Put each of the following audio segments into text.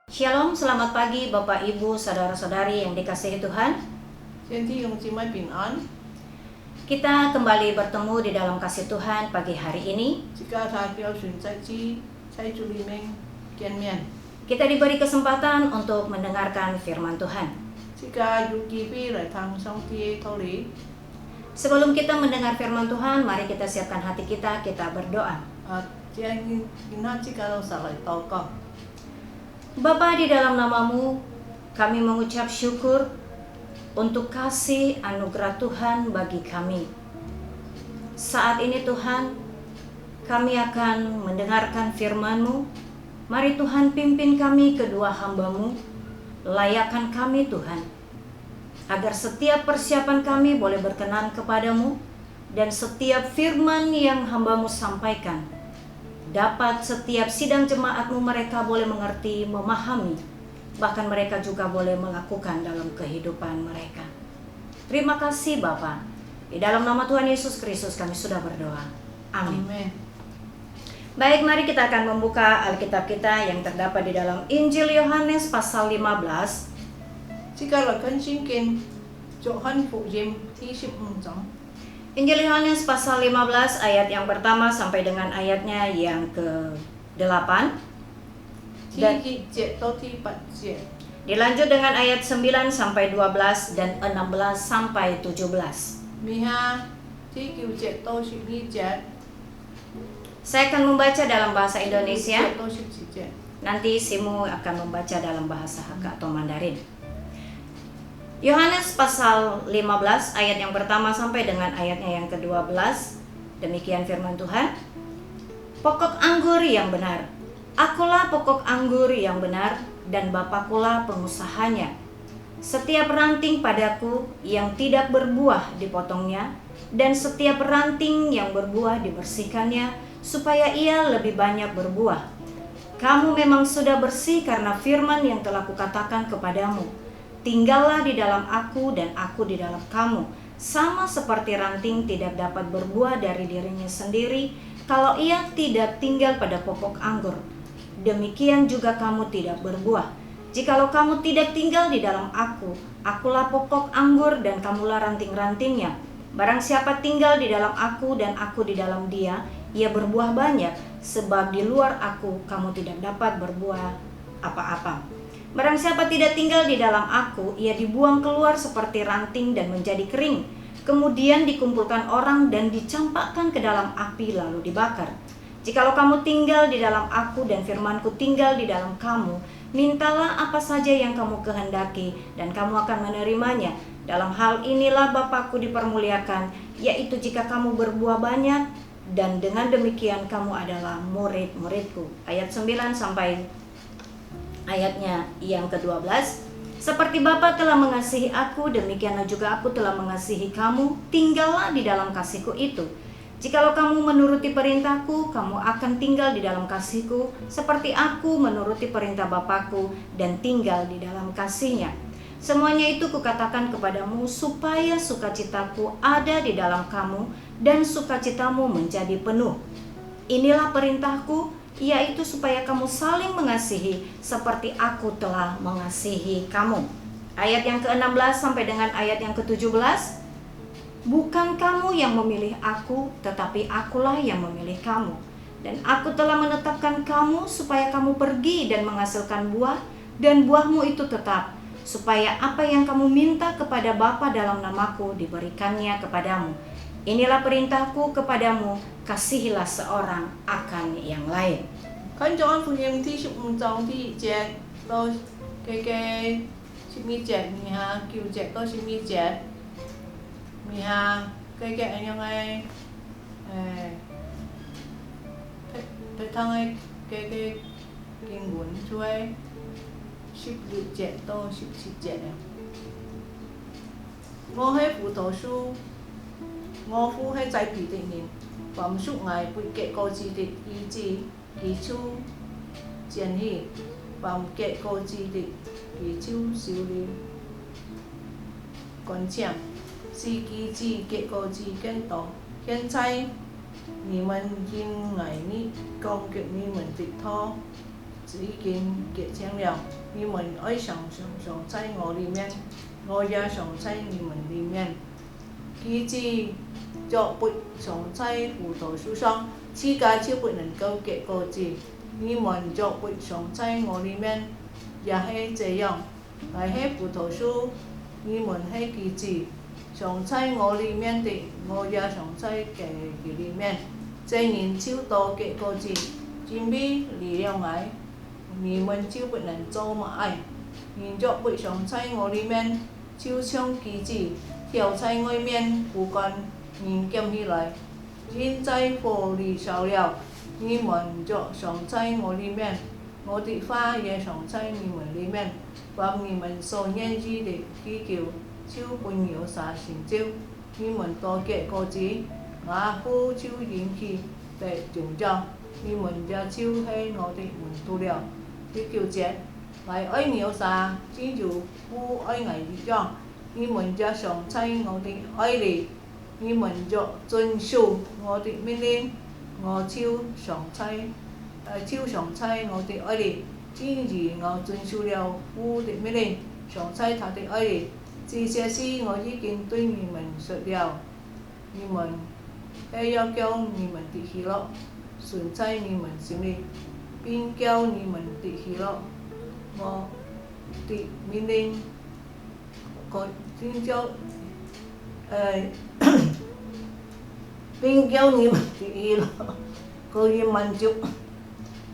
Shalom, selamat pagi Bapak Ibu, saudara-saudari yang dikasihi Tuhan. 天弟兄姊妹平安。 Kita kembali bertemu di dalam kasih Tuhan pagi hari ini. 这家他标准在主里面见面。 Kita diberi kesempatan untuk mendengarkan firman Tuhan. 这家有机会来听上帝的道理。 Sebelum kita mendengar firman Tuhan, mari kita siapkan hati kita berdoa. 这样今天这家都上来祷告。 Bapa, di dalam namamu, kami mengucap syukur untuk kasih anugerah Tuhan bagi kami. Saat ini Tuhan, kami akan mendengarkan firman-Mu. Mari Tuhan pimpin kami kedua hamba-Mu, layakkan kami Tuhan, agar setiap persiapan kami boleh berkenan kepadamu, dan setiap firman yang hamba-Mu sampaikan, dapat setiap sidang jemaat-Mu mereka boleh mengerti, memahami, bahkan mereka juga boleh melakukan dalam kehidupan mereka. Terima kasih Bapa. Di dalam nama Tuhan Yesus Kristus kami sudah berdoa. Amin. Amin. Baik, mari kita akan membuka Alkitab kita yang terdapat di dalam Injil Yohanes pasal 15. 这家来更新经约翰福音第15章。 Injil Yohanes pasal 15 ayat yang pertama sampai dengan ayatnya yang ke-8. 第一节到第8节。 Dilanjut dengan ayat 9 sampai 12 dan 16 sampai 17. 米下第9节到12节。 Saya akan membaca dalam bahasa Indonesia. 到17节。 Nanti Simu akan membaca dalam bahasa Hakka atau Mandarin. Yohanes pasal 15 ayat yang pertama sampai dengan ayatnya yang ke-12. Demikian firman Tuhan. Pokok anggur yang benar. Akulah pokok anggur yang benar dan Bapakulah pengusahanya. Setiap ranting padaku yang tidak berbuah dipotongnya, dan setiap ranting yang berbuah dibersihkannya, supaya ia lebih banyak berbuah. Kamu memang sudah bersih karena firman yang telah kukatakan kepadamu. Tinggallah di dalam aku dan aku di dalam kamu. Sama seperti ranting tidak dapat berbuah dari dirinya sendiri kalau ia tidak tinggal pada pokok anggur. Demikian juga kamu tidak berbuah jikalau kamu tidak tinggal di dalam aku. Akulah pokok anggur dan kamulah ranting-rantingnya. Barang siapa tinggal di dalam aku dan aku di dalam dia, ia berbuah banyak, sebab di luar aku kamu tidak dapat berbuah apa-apa. Barang siapa tidak tinggal di dalam aku, ia dibuang keluar seperti ranting dan menjadi kering. Kemudian dikumpulkan orang dan dicampakkan ke dalam api lalu dibakar. Jikalau kamu tinggal di dalam aku dan firmanku tinggal di dalam kamu, mintalah apa saja yang kamu kehendaki dan kamu akan menerimanya. Dalam hal inilah Bapakku dipermuliakan, yaitu jika kamu berbuah banyak, dan dengan demikian kamu adalah murid-muridku. Ayat 9 sampai ayatnya yang ke-12. Seperti Bapa telah mengasihi aku, demikianlah juga aku telah mengasihi kamu. Tinggallah di dalam kasihku itu. Jikalau kamu menuruti perintahku, kamu akan tinggal di dalam kasihku, seperti aku menuruti perintah Bapakku dan tinggal di dalam kasihnya. Semuanya itu kukatakan kepadamu, supaya sukacitaku ada di dalam kamu, dan sukacitamu menjadi penuh. Inilah perintahku, yaitu supaya kamu saling mengasihi seperti aku telah mengasihi kamu. Ayat yang ke-16 sampai dengan ayat yang ke-17. Bukan kamu yang memilih aku, tetapi akulah yang memilih kamu. Dan aku telah menetapkan kamu supaya kamu pergi dan menghasilkan buah, dan buahmu itu tetap, supaya apa yang kamu minta kepada Bapa dalam namaku diberikannya kepadamu. Inilah perintahku kepadamu, kasihilah seorang akan yang lain. 看約翰福音第15章第1節到12節，米下9節到12節，米下安樣嘅睇睇嘅經文出嚟16節到17節啊。我係葡萄樹，我父係栽培的人，凡屬我不結果子的意志。 其處見起，凡結果子的，其處受了管教，使其子結果子更多。現在你們因愛你攻擊你們的頭，已經結清了，你們愛常在我裡面，我也常在你們裡面。枝子若不常在葡萄樹上，枝幹就不能夠結果子。你們若不常在我裡面，也是這樣。我是葡萄樹，你們是枝子，常在我裡面的，我也常在佢裡面。這人就多結果子，因為離了我，你們就不能做乜嘢。人若不常在我裡面，就像枝子掉在外面枯乾，人撿起來，扔在火裡燒了。你們若常在我裡面，我的話也常在你們裡面。凡你們所願意的祈求，就本有啥成就。你們多結果子，我父就因其得榮耀。你們也就是我的門徒了。第9節，我愛你有啥，正如父愛我一樣。你們也常在我的愛裡。你們若遵守我的命令，我就常在我的愛裡。正如我遵守了父的命令，常在他的愛裡。這些事我已經對你們說了，你們也要叫你們的喜樂存在你們心裡，並叫你們的喜樂我的命令並叫你們的喜樂可以滿足。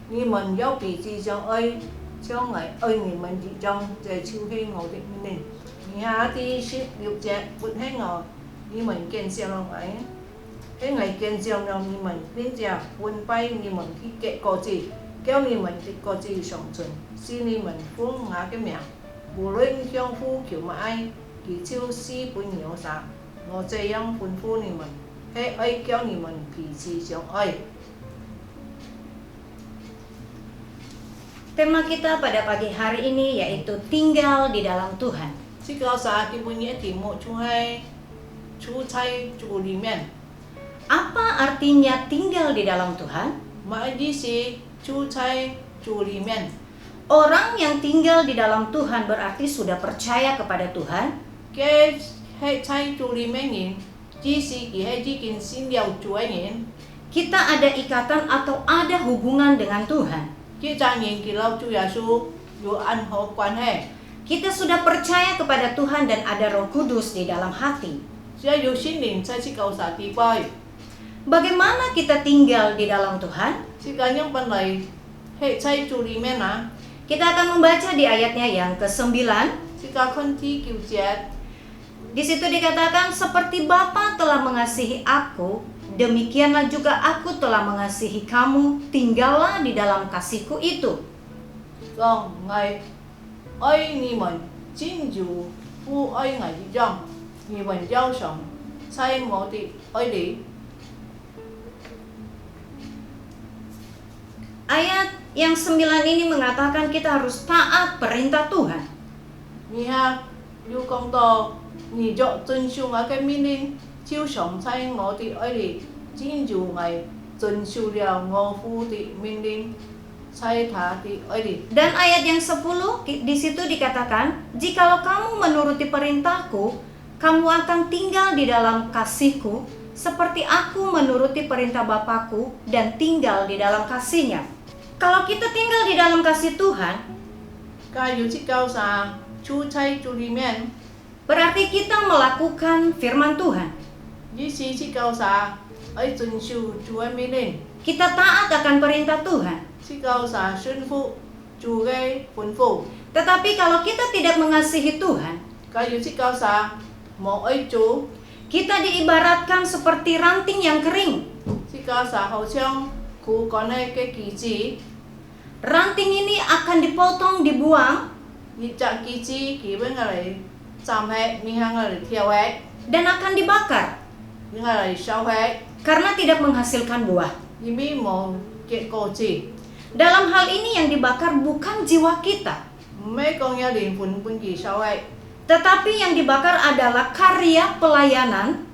你們要彼此相愛，像我愛你們一樣，這就是我的命令。以下第16節，不是你們見証了我，是我見証了你們，並且分派你們去結果子，叫你們的果子長存，使你們奉我的名，無論向父求乜嘢，佢就是本有啥。我這樣吩咐你們，是愛叫你們彼此相愛。Tema kita pada pagi hari ini yaitu tinggal di dalam Tuhan. Jika saat punya timur cuai, cucai culimen. Apa artinya tinggal di dalam Tuhan? Maji si cucai culimen. Orang yang tinggal di dalam Tuhan berarti sudah percaya kepada Tuhan. Ke cai culimenin, jisi jikin sindiau cuain. Kita ada ikatan atau ada hubungan dengan Tuhan. Kita sudah percaya kepada Tuhan dan ada Roh Kudus di dalam hati. Bagaimana kita tinggal di dalam Tuhan? Kita akan membaca di ayatnya yang ke-9. Di situ dikatakan, seperti Bapa telah mengasihi aku, demikianlah juga aku telah mengasihi kamu, tinggallah di dalam kasihku itu. Ayat yang 9 ini mengatakan kita harus taat perintah Tuhan. Dan ayat yang 10 di situ dikatakan, jikalau kamu menuruti perintahku, kamu akan tinggal di dalam kasihku, seperti aku menuruti perintah Bapakku dan tinggal di dalam kasihnya. Kalau kita tinggal di dalam kasih Tuhan, berarti kita melakukan firman Tuhan. Kita taat akan perintah Tuhan. Tetapi kalau kita tidak mengasihi Tuhan, kita diibaratkan seperti ranting yang kering. Ranting ini akan dipotong, dibuang, dan akan dibakar karena tidak menghasilkan buah. Dalam hal ini yang dibakar bukan jiwa kita, tetapi yang dibakar adalah karya pelayanan.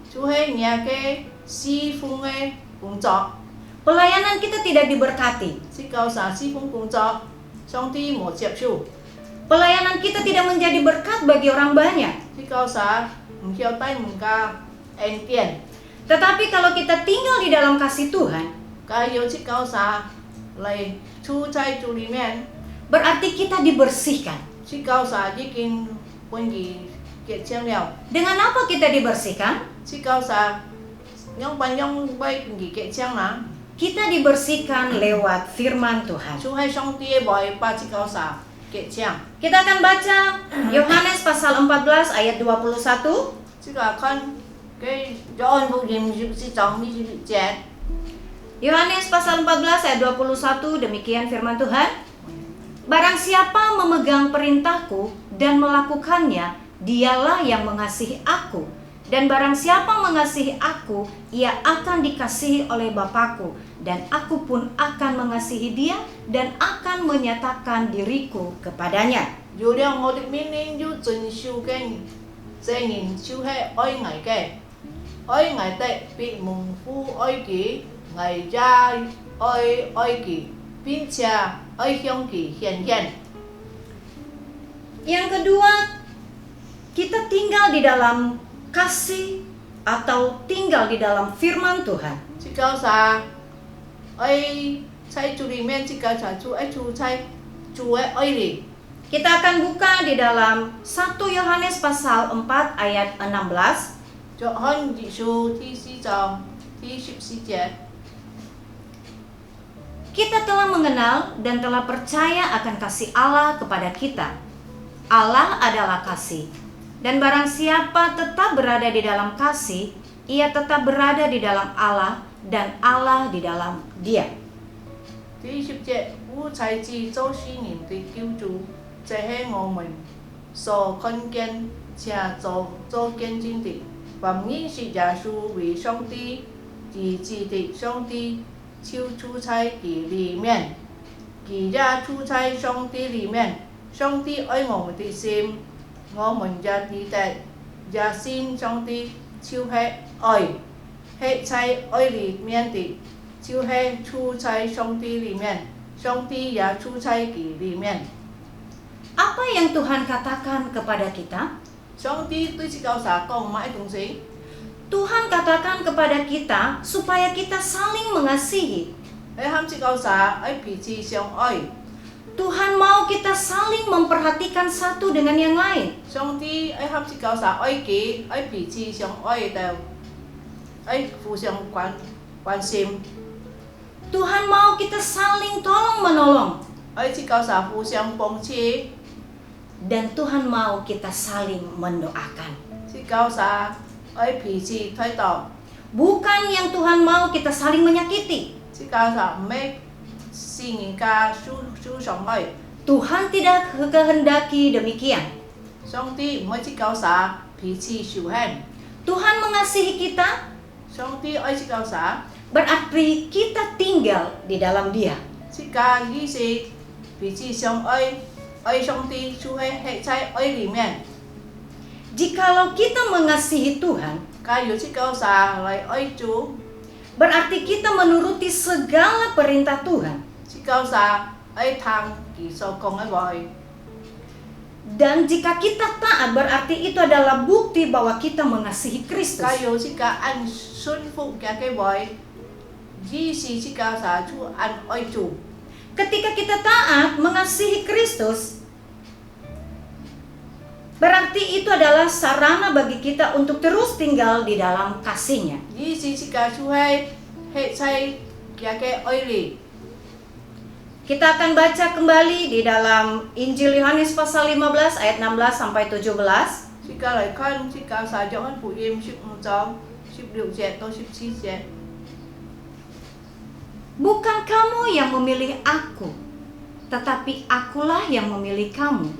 Pelayanan kita tidak diberkati. 上帝無接受， Pelayanan kita tidak menjadi berkat bagi orang banyak. 即教啥唔曉帶唔加恩典， Tetapi kalau kita tinggal di dalam kasih Tuhan, 加要即教啥嚟處在主裡面， berarti kita dibersihkan. 即教啥已經本意結清了， Dengan apa kita dibersihkan? 即教啥用本用為本意結清啦， Kita dibersihkan lewat firman Tuhan. 就係上帝嘅話把即教啥結清， Kita akan baca Yohanes pasal 14 ayat 21. 即個看嘅約翰福音14章21節， Yohanes pasal 14 ayat 21, demikian firman Tuhan. Barang siapa memegang perintahku dan melakukannya, dialah yang mengasihi aku. Dan barang siapa mengasihi aku, ia akan dikasihi oleh Bapakku. Dan aku pun akan mengasihi dia dan akan menyatakan diriku kepadanya. 如了我的命令要遵守嘅，這人就係愛我嘅，愛我的必蒙父愛佢，我也愛佢，並且愛向佢顯現。 Yang kedua, kita tinggal di dalam kasih atau tinggal di dalam firman Tuhan. 即個啥？愛在主裡面，即個啥？主愛住在主嘅愛裡。 Kita akan buka di dalam 1 Yohanes pasal 4 ayat 16. 約翰一書第4章第14節。 Kita telah mengenal dan telah percaya akan kasih Allah kepada kita. Allah adalah kasih. Dan barang siapa tetap berada di dalam kasih, ia tetap berada di dalam Allah dan Allah di dalam dia. 第10節，我才知做世人的救主，這是我們所看見且做見證的。凡認識耶穌為上帝兒子的，上帝就住在佢裡面，佢也住在上帝裡面。上帝愛我們的心，我們也記得，也信上帝就是愛，係在愛裡面的。 就是住在上帝裡面，上帝也住在佢裡面。 Apa yang Tuhan katakan kepada kita? 上帝對這個啥講乜東西？ Tuhan katakan kepada kita supaya kita saling mengasihi. 你喊這個啥？愛彼此相愛。 Tuhan mau kita saling memperhatikan satu dengan yang lain. 上帝愛喊這個啥？愛佢，愛彼此相愛的，愛互相關心。 Tuhan mau kita saling tolong menolong. 愛這個啥？互相幫持。 Dan Tuhan mau kita saling mendoakan. 這個啥？愛彼此推導。 Bukan yang Tuhan mau kita saling menyakiti. 這個啥？唔係使人家受傷害。 Tuhan tidak kehendaki demikian. 上帝唔愛這個啥？彼此仇恨。 Tuhan mengasihi kita, 上帝愛這個啥？ berarti kita tinggal di dalam Dia. 這個意思彼此相愛，愛上帝就係在愛裡面。 Jikalau kita mengasihi Tuhan, 假如這個啥來愛主， berarti kita menuruti segala perintah Tuhan. 這個啥愛聽佢所講嘅話。 Dan jika kita taat, berarti itu adalah bukti bahwa kita mengasihi 假 Kristus. 如這個按順服嘅話，意思這個啥就按愛主。 Ketika kita taat mengasihi Kristus, berarti itu adalah sarana bagi kita untuk terus tinggal di dalam kasih-Nya. 意思這個就係在嘅愛裡。 Kita akan baca kembali di dalam Injil Yohanes pasal 15 ayat 16 sampai 17. 這個來看這個啥約翰福音15章16節到17節。 Bukan kamu yang memilih aku, tetapi akulah yang memilih kamu.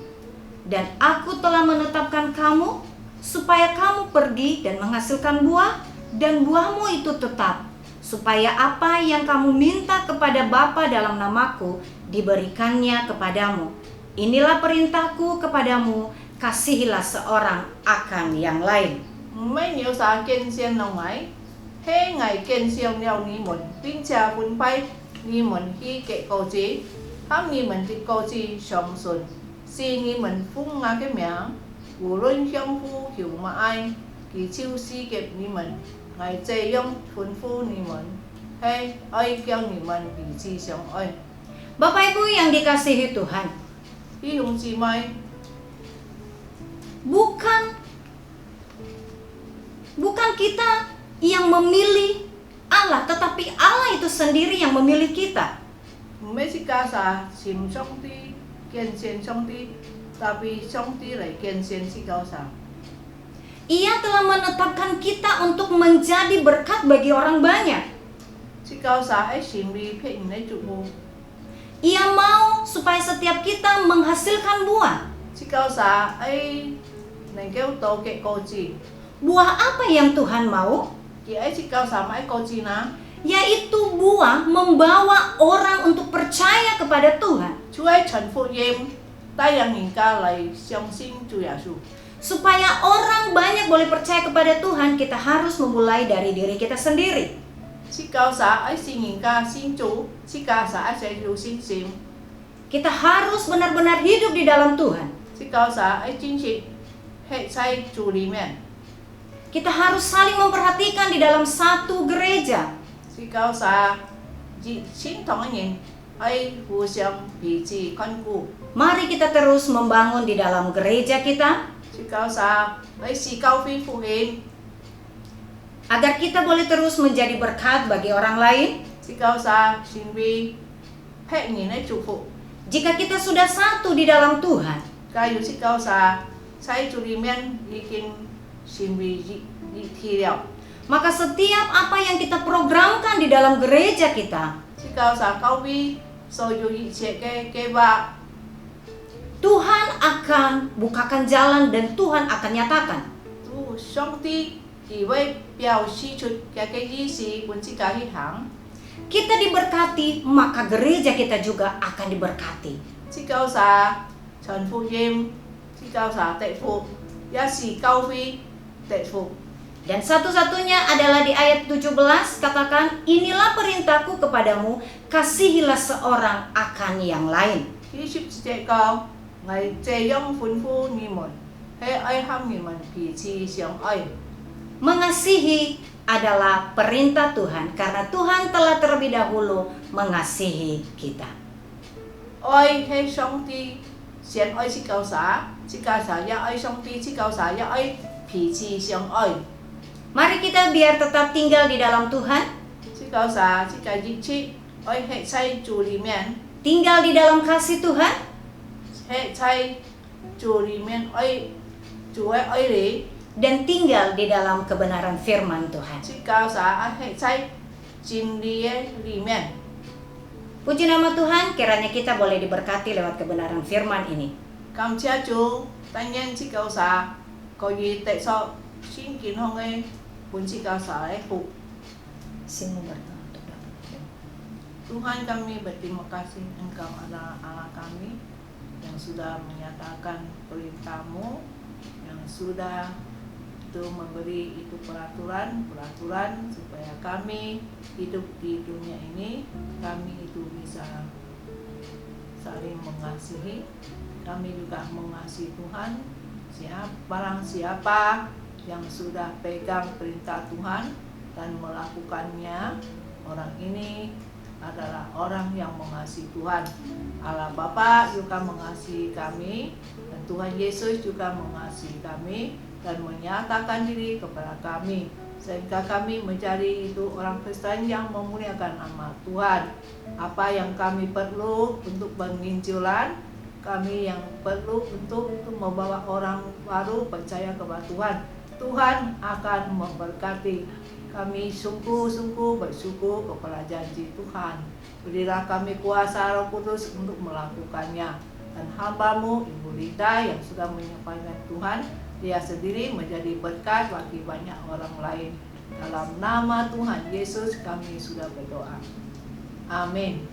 Dan aku telah menetapkan kamu supaya kamu pergi dan menghasilkan buah, dan buahmu itu tetap, supaya apa yang kamu minta kepada Bapa dalam namaku diberikannya kepadamu. Inilah perintahku kepadamu, kasihilah seorang akan yang lain. 唔係有啥見證能愛，係愛見證了你們，並且分派你們去結果子，他你们的告知相信，是你们奉我的名，无论向父求乜爱，佢就赐給你們。我這樣吩咐你們，係愛叫你們彼此相愛。 Bapak Ibu yang dikasihi Tuhan, 弟兄姊妹， bukan kita yang memilih Allah, tetapi Allah itu sendiri yang memilih kita. 唔係是假啥尋上帝、見證上帝，tapi上帝嚟見證是假啥？ Ia telah menetapkan kita untuk menjadi berkat bagi orang banyak. 是假啥？係神為俾人嚟祝福。 Ia mau supaya setiap kita menghasilkan buah. 是假啥？係能夠多嘅果子。 Buah apa yang Tuhan mau? 佢係是假啥？買果子呐？ Yaitu buah membawa orang untuk percaya kepada Tuhan. 主係傳福音，帶領人家嚟相信主耶穌。 Supaya orang banyak boleh percaya kepada Tuhan, kita harus memulai dari diri kita sendiri. 是假啥？係使人家信主，是假啥？係有信心。 Kita harus benar-benar hidup di dalam Tuhan. 是假啥？係真實係在主裡面。 Kita harus saling memperhatikan di dalam satu gereja. 是假啥？信同嘅人係互相彼此看顧。 Mari kita terus membangun di dalam gereja kita, 是假啥？係是教會福音。 agar kita boleh terus menjadi berkat bagi orang lain. 是假啥？神為俾人嚟祝福。 Jika kita sudah satu di dalam Tuhan, 假如是假啥？在主裡面已經神為一體了。 maka setiap apa yang kita programkan di dalam gereja kita, 是假啥？教會所有一切嘅計劃。 Tuhan akan bukakan jalan dan Tuhan akan nyatakan. 主上帝佢會表示出嘅意思，本自己去行。 Kita diberkati, maka gereja kita juga akan diberkati. 是假啥？傳福音，是假啥？得福，也是教會得福。 Dan satu-satunya adalah di ayat 17 katakan, inilah perintahku kepadamu, kasihilah seorang akan yang lain. 呢十節講，我這樣吩咐你們，係愛向你們彼此相愛。 Mengasihi adalah perintah Tuhan karena Tuhan telah terlebih dahulu mengasihi kita. 愛係上帝先愛是假啥？是假啥？也愛上帝是假啥？也愛彼此相愛。 Mari kita biar tetap tinggal di dalam Tuhan, 是假啥？是假一切愛係在主裡面， tinggal di dalam kasih Tuhan, 係在主裡面愛主嘅愛你。 dan tinggal di dalam kebenaran firman Tuhan. 是假啥？係在真理嘅裡面。 Puji nama Tuhan, kiranya kita boleh diberkati lewat kebenaran firman ini. 感謝主，但願是假啥？可以得到先健康嘅本是假啥嘅福。 Sini berdoa untuk dapat. Tuhan kami berterima kasih Engkau adalah Allah kami yang sudah menyatakan perintah-Mu, yang sudah itu memberi itu peraturan supaya kami hidup di dunia ini, kami itu bisa saling mengasihi. Kami juga mengasihi Tuhan. Barang siapa yang sudah pegang perintah Tuhan dan melakukannya, orang ini adalah orang yang mengasihi Tuhan. Allah Bapa juga mengasihi kami, dan Tuhan Yesus juga mengasihi kami dan menyatakan diri kepada kami, sehingga kami menjadi itu orang Kristen yang memuliakan nama Tuhan. Apa yang kami perlu untuk penginjilan, kami yang perlu untuk membawa orang baru percaya kepada Tuhan. Tuhan akan memberkati. Kami sungguh-sungguh bersyukur kepada janji Tuhan. Berilah kami kuasa Roh Kudus untuk melakukannya. Dan hamba-Mu Ibu Rita yang sudah menyampaikan Tuhan, dia sendiri menjadi berkat bagi banyak orang lain. Dalam nama Tuhan Yesus kami sudah berdoa. Amin.